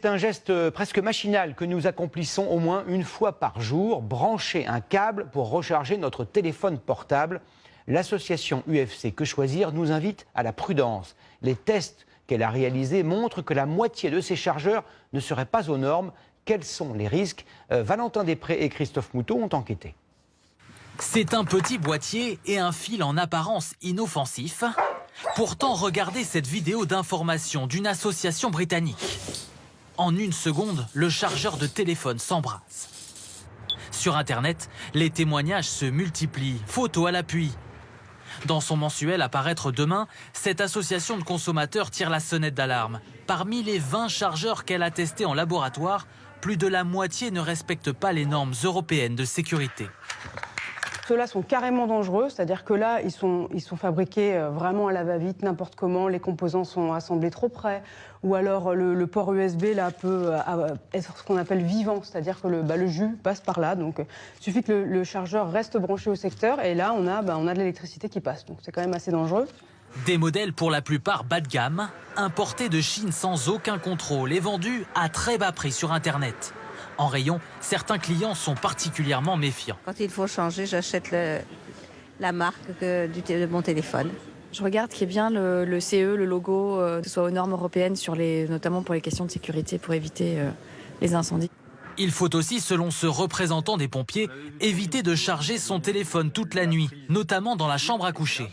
C'est un geste presque machinal que nous accomplissons au moins une fois par jour, brancher un câble pour recharger notre téléphone portable. L'association UFC Que Choisir nous invite à la prudence. Les tests qu'elle a réalisés montrent que la moitié de ces chargeurs ne seraient pas aux normes. Quels sont les risques? Valentin Després et Christophe Moutot ont enquêté. C'est un petit boîtier et un fil en apparence inoffensif. Pourtant, regardez cette vidéo d'information d'une association britannique. En une seconde, le chargeur de téléphone s'embrase. Sur Internet, les témoignages se multiplient, photos à l'appui. Dans son mensuel à paraître demain, cette association de consommateurs tire la sonnette d'alarme. Parmi les 20 chargeurs qu'elle a testés en laboratoire, plus de la moitié ne respectent pas les normes européennes de sécurité. Ceux-là sont carrément dangereux, c'est-à-dire que là, ils sont fabriqués vraiment à la va-vite, n'importe comment, les composants sont assemblés trop près, ou alors le port USB là, peut être ce qu'on appelle vivant, c'est-à-dire que le jus passe par là. Donc il suffit que le chargeur reste branché au secteur, et là, on a de l'électricité qui passe. Donc c'est quand même assez dangereux. Des modèles pour la plupart bas de gamme, importés de Chine sans aucun contrôle et vendus à très bas prix sur Internet. En rayon, certains clients sont particulièrement méfiants. Quand il faut changer, j'achète la marque de mon téléphone. Je regarde qu'il y ait bien le CE, le logo, que ce soit aux normes européennes, notamment pour les questions de sécurité, pour éviter les incendies. Il faut aussi, selon ce représentant des pompiers, éviter de charger son téléphone toute la nuit, notamment dans la chambre à coucher.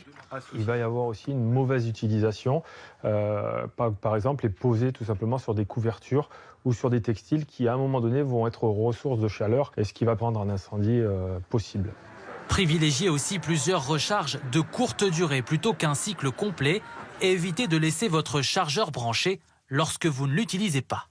Il va y avoir aussi une mauvaise utilisation, par exemple les poser tout simplement sur des couvertures ou sur des textiles qui à un moment donné vont être ressources de chaleur et ce qui va prendre un incendie possible. Privilégiez aussi plusieurs recharges de courte durée plutôt qu'un cycle complet et évitez de laisser votre chargeur branché lorsque vous ne l'utilisez pas.